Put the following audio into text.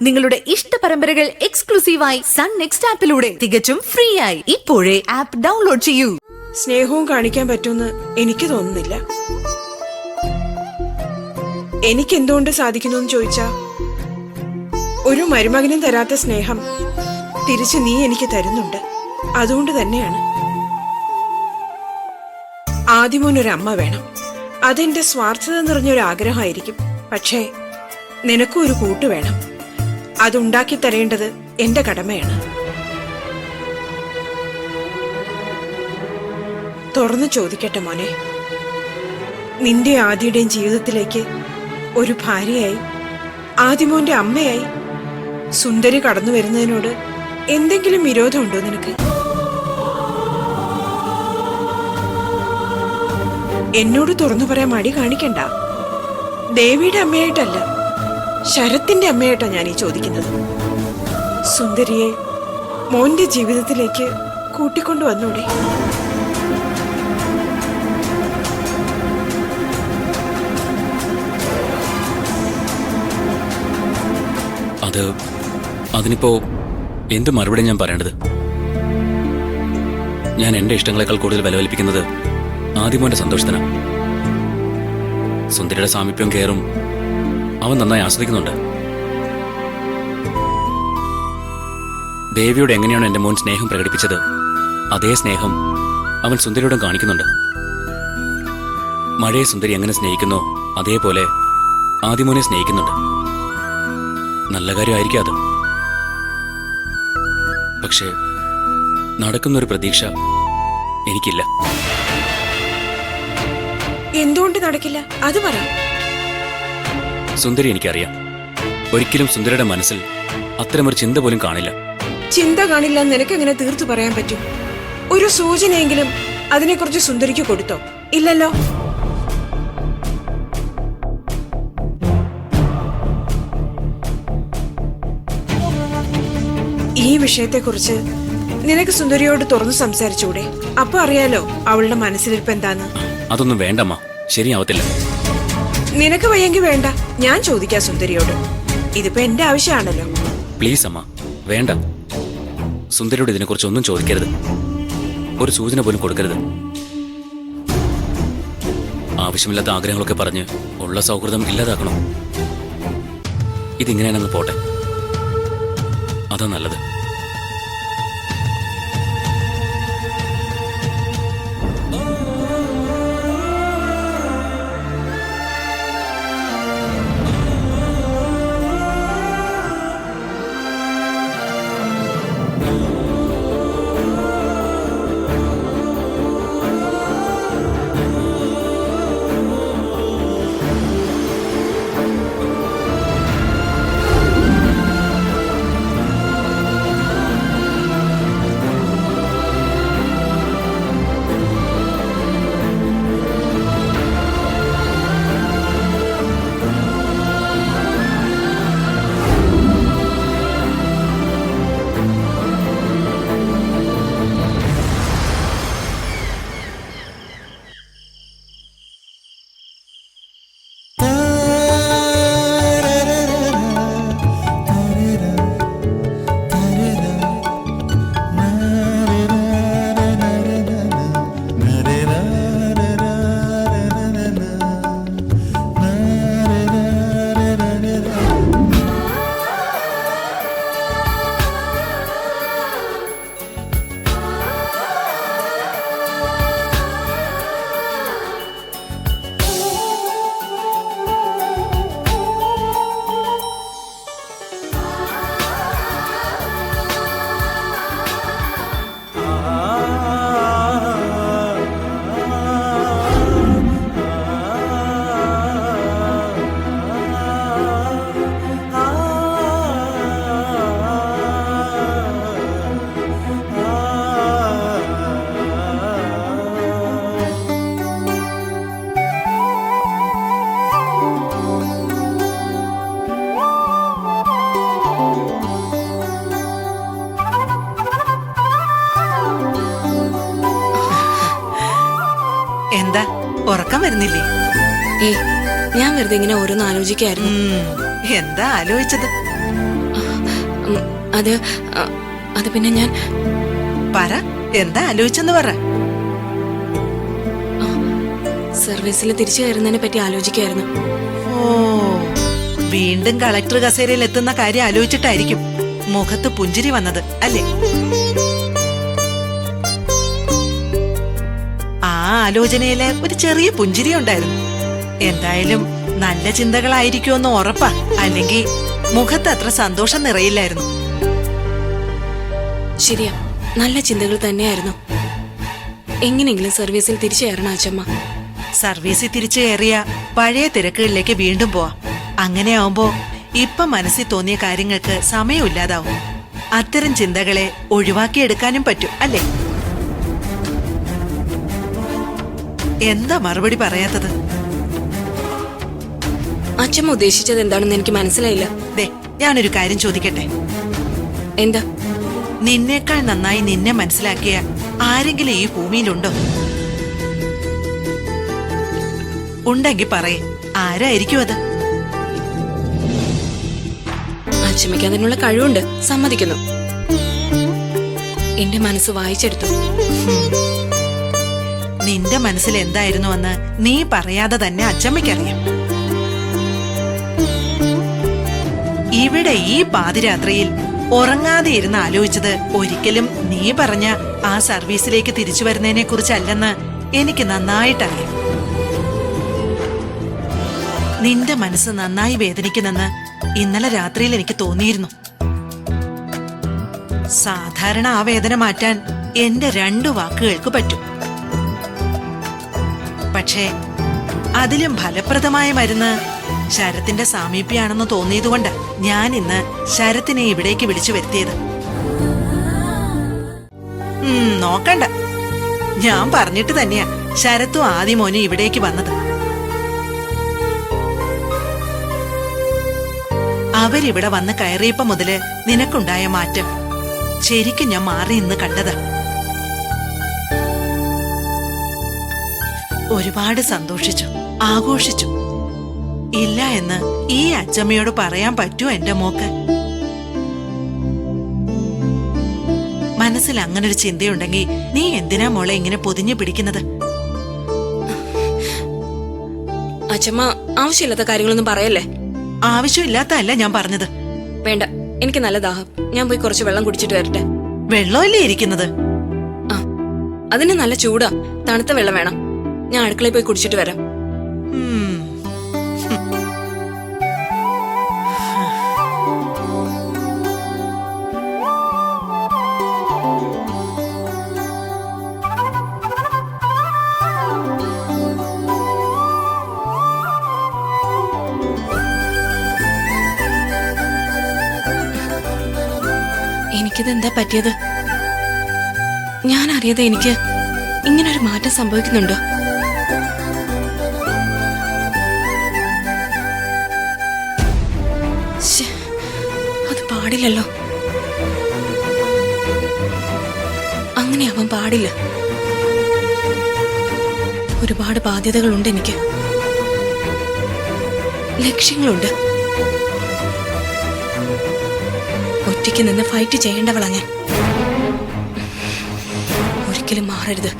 നിങ്ങളുടെ ഇഷ്ട പരമ്പരകൾ എക്സ്ക്ലൂസീവായി സൺ നെക്സ്റ്റ് ആപ്പിലൂടെ തികച്ചും ഫ്രീ ആയി ഇപ്പോഴേ ആപ്പ് ഡൗൺലോഡ് ചെയ്യൂ. സ്നേഹവും കാണിക്കാൻ പറ്റുമെന്ന് എനിക്ക് തോന്നുന്നില്ല. എനിക്ക് എന്തുകൊണ്ട് സാധിക്കുന്നു എന്ന് ചോദിച്ചാ, ഒരു മരുമകനും തരാത്ത സ്നേഹം തിരിച്ച് നീ എനിക്ക് തരുന്നുണ്ട്. അതുകൊണ്ട് തന്നെയാണ്. ആദ്യമോനൊരമ്മ വേണം. അതെന്റെ സ്വാർത്ഥത നിറഞ്ഞൊരു ആഗ്രഹമായിരിക്കും. പക്ഷേ നിനക്കും ഒരു കൂട്ട് വേണം. അതുണ്ടാക്കി തരേണ്ടത് എന്റെ കടമയാണ്. തുറന്നു ചോദിക്കട്ടെ മോനെ, നിന്റെ ആദിയുടെയും ജീവിതത്തിലേക്ക് ഒരു ഭാര്യയായി, ആദിമോന്റെ അമ്മയായി സുന്ദരി കടന്നു വരുന്നതിനോട് എന്തെങ്കിലും വിരോധമുണ്ടോ നിനക്ക്? എന്നോട് തുറന്നു പറയാൻ മടി കാണിക്കണ്ട. ദേവിയുടെ അമ്മയായിട്ടല്ല, ശരത്തിന്റെ അമ്മയായിട്ടാ ഞാൻ ഈ ചോദിക്കുന്നത്. സുന്ദരിയെ മോന്റെ ജീവിതത്തിലേക്ക് കൂട്ടിക്കൊണ്ടു വന്നൂടെ? അതിനിപ്പോ എന്ത് മറുപടി ഞാൻ പറയേണ്ടത്? ഞാൻ എന്റെ ഇഷ്ടങ്ങളെക്കാൾ കൂടുതൽ വിലവൽപ്പിക്കുന്നത് ആദിമോന്റെ സന്തോഷത്തിനാണ്. സുന്ദരിയുടെ സാമീപ്യം കയറും അവൻ നന്നായി ആസ്വദിക്കുന്നുണ്ട്. ദേവിയോട് എങ്ങനെയാണ് എന്റെ മോൻ സ്നേഹം പ്രകടിപ്പിച്ചത്, അതേ സ്നേഹം അവൻ സുന്ദരിയോടും കാണിക്കുന്നുണ്ട്. മഴയെ സുന്ദരി എങ്ങനെ സ്നേഹിക്കുന്നോ അതേപോലെ ആദിമോനെ സ്നേഹിക്കുന്നുണ്ട്. നല്ല കാര്യമായിരിക്കും അത്. പക്ഷേ നടക്കുന്നൊരു പ്രതീക്ഷ എനിക്കില്ല. എന്തുകൊണ്ട് നടക്കില്ല അത് പറ. സുന്ദരി എനിക്കറിയാം. ഒരിക്കലും സുന്ദരിയുടെ മനസ്സിൽ അത്തരമൊരു ചിന്ത പോലും കാണില്ല. ചിന്ത കാണില്ല നിനക്ക് എങ്ങനെ തീർത്തു പറയാൻ പറ്റും? ഒരു സൂചനയെങ്കിലും അതിനെക്കുറിച്ച് സുന്ദരിക്ക് കൊടുത്തോ? ഇല്ലല്ലോ. ഈ വിഷയത്തെക്കുറിച്ച് നിനക്ക് സുന്ദരിയോട് തുറന്നു സംസാരിച്ചൂടെ? അപ്പൊ അറിയാലോ അവളുടെ മനസ്സിലിരിപ്പ് എന്താന്ന്. അതൊന്നും വേണ്ടമ്മ, ശരിയാവത്തില്ല. നിനക്ക് വയ്യെങ്കിൽ വേണ്ട, ഞാൻ ചോദിക്കാം സുന്ദരിയോട്. ഇതിപ്പോ എന്റെ ആവശ്യമാണല്ലോ. പ്ലീസ് അമ്മ, വേണ്ട. സുന്ദരിയോട് ഇതിനെക്കുറിച്ച് ഒന്നും ചോദിക്കരുത്, ഒരു സൂചന പോലും കൊടുക്കരുത്. ആവശ്യമില്ലാത്ത ആഗ്രഹങ്ങളൊക്കെ പറഞ്ഞ് ഉള്ള സൗഹൃദം ഇല്ലാതാക്കണം. ഇതിങ്ങനെയാണങ്ങ് പോട്ടെ, അതാ നല്ലത്. എന്താ ഉറക്കം വരുന്നില്ലേ? ഞാൻ വെറുതെ ഇങ്ങനെ ഓരോന്ന് ആലോചിക്കായിരുന്നു. എന്താ ആലോചിച്ചത്? ഉം, അത് അത് പിന്നെ ഞാൻ പറ, എന്താ ആലോചിച്ചെന്ന് പറ. സർവീസിൽ തിരിച്ചു കയറുന്നതിനെ പറ്റി ആലോചിക്കായിരുന്നു. ഓ, വീണ്ടും കളക്ടർ കസേരയിൽ എത്തുന്ന കാര്യം ആലോചിച്ചിട്ടായിരിക്കും മുഖത്ത് പുഞ്ചിരി വന്നത് അല്ലേ? ആ ആലോചനയില് ഒരു ചെറിയ പുഞ്ചിരി ഉണ്ടായിരുന്നു. എന്തായാലും നല്ല ചിന്തകളായിരിക്കുമെന്ന് ഉറപ്പാ, അല്ലെങ്കിൽ മുഖത്ത് അത്ര സന്തോഷം നിറയില്ലായിരുന്നു. ശരിയാ, നല്ല ചിന്തകൾ തന്നെയായിരുന്നു. എങ്ങനെയെങ്കിലും സർവീസിൽ തിരിച്ചു കയറണം അച്ഛമ്മ. സർവീസിൽ തിരിച്ചു കയറിയ പഴയ തിരക്കുകളിലേക്ക് വീണ്ടും പോവാം. അങ്ങനെയാവുമ്പോ ഇപ്പൊ മനസ്സിൽ തോന്നിയ കാര്യങ്ങൾക്ക് സമയമില്ലാതാവും. അത്തരം ചിന്തകളെ ഒഴിവാക്കിയെടുക്കാനും പറ്റും അല്ലേ? എന്താ മറുപടി പറയാത്തത്? അച്ഛമ്മ ഉദ്ദേശിച്ചത് എന്താണെന്ന് എനിക്ക് മനസ്സിലായില്ല. ദേ, ഞാനൊരു കാര്യം ചോദിക്കട്ടെ. എന്താ? നിന്നേക്കാൾ നന്നായി നിന്നെ മനസ്സിലാക്കിയ ആരെങ്കിലും ഈ ഭൂമിയിലുണ്ടോ? ഉണ്ടെങ്കിൽ പറയേ, ആരായിരിക്കും അത്? അച്ഛമ്മയ്ക്ക് അതിനുള്ള കഴിവുണ്ട്, സമ്മതിക്കുന്നു. എന്റെ മനസ്സ് വായിച്ചെടുത്തു. നിന്റെ മനസ്സിൽ എന്തായിരുന്നുവെന്ന് നീ പറയാതെ തന്നെ അച്ചമ്മയ്ക്കറിയാം. ഇവിടെ ഈ പാതിരാത്രിയിൽ ഉറങ്ങാതെ ഇരുന്ന് ആലോചിച്ചത് ഒരിക്കലും നീ പറഞ്ഞ ആ സർവീസിലേക്ക് തിരിച്ചു വരുന്നതിനെ കുറിച്ചല്ലെന്ന് എനിക്ക് നന്നായിട്ടറിയാം. നിന്റെ മനസ്സ് നന്നായി വേദനിക്കുന്നെന്ന് ഇന്നലെ രാത്രിയിൽ എനിക്ക് തോന്നിയിരുന്നു. സാധാരണ ആ വേദന മാറ്റാൻ എന്റെ 2 വാക്കുകൾക്ക് പറ്റും. പക്ഷേ അതിലും ഫലപ്രദമായ മരുന്ന് ശരത്തിന്റെ സാമീപ്യാണെന്ന് തോന്നിയതുകൊണ്ട് ഞാൻ ഇന്ന് ശരത്തിനെ ഇവിടേക്ക് വിളിച്ചു വരുത്തിയത്. നോക്കണ്ട, ഞാൻ പറഞ്ഞിട്ട് തന്നെയാ ശരത്തും ആദിമോനും ഇവിടേക്ക് വന്നത്. അവരിവിടെ വന്ന് കയറിയപ്പോ മുതല് നിനക്കുണ്ടായ മാറ്റം ശരിക്കും ഞാൻ മാറി ഇന്ന് കണ്ടതാ. ഒരുപാട് സന്തോഷിച്ചു, ആഘോഷിച്ചു. ഇല്ല എന്ന് ഈ അച്ചമ്മയോട് പറയാൻ പറ്റുമോ എന്റെ മോക്ക്? മനസ്സിൽ അങ്ങനൊരു ചിന്തയുണ്ടെങ്കിൽ നീ എന്തിനാ മോളെ ഇങ്ങനെ പൊതിഞ്ഞു പിടിക്കുന്നത്? അച്ഛമ്മ ആവശ്യമില്ലാത്ത കാര്യങ്ങളൊന്നും പറയല്ലേ. ആവശ്യമില്ലാത്തല്ല ഞാൻ പറഞ്ഞത്. വേണ്ട, എനിക്ക് നല്ല ദാഹം. ഞാൻ പോയി കുറച്ച് വെള്ളം കുടിച്ചിട്ട് വരട്ടെ. വെള്ളമല്ലേ ഇരിക്കുന്നത്? ആ, അതിന് നല്ല ചൂടാ. തണുത്ത വെള്ളം വേണം. ഞാൻ അടുക്കളയിൽ പോയി കുടിച്ചിട്ട് വരാം. എനിക്കിതെന്താ പറ്റിയത്? ഞാൻ അറിയാതെ എനിക്ക് ഇങ്ങനൊരു മാറ്റം സംഭവിക്കുന്നുണ്ടോ? ശ്ശേ, അത് പാടില്ലല്ലോ. അങ്ങനെയാവാൻ പാടില്ല. ഒരുപാട് ബാധ്യതകളുണ്ട് എനിക്ക്, ലക്ഷ്യങ്ങളുണ്ട്. ഒറ്റയ്ക്ക് നിന്ന് ഫൈറ്റ് ചെയ്യേണ്ടവളാ ഞാൻ. ഒരിക്കലും മാറരുത്.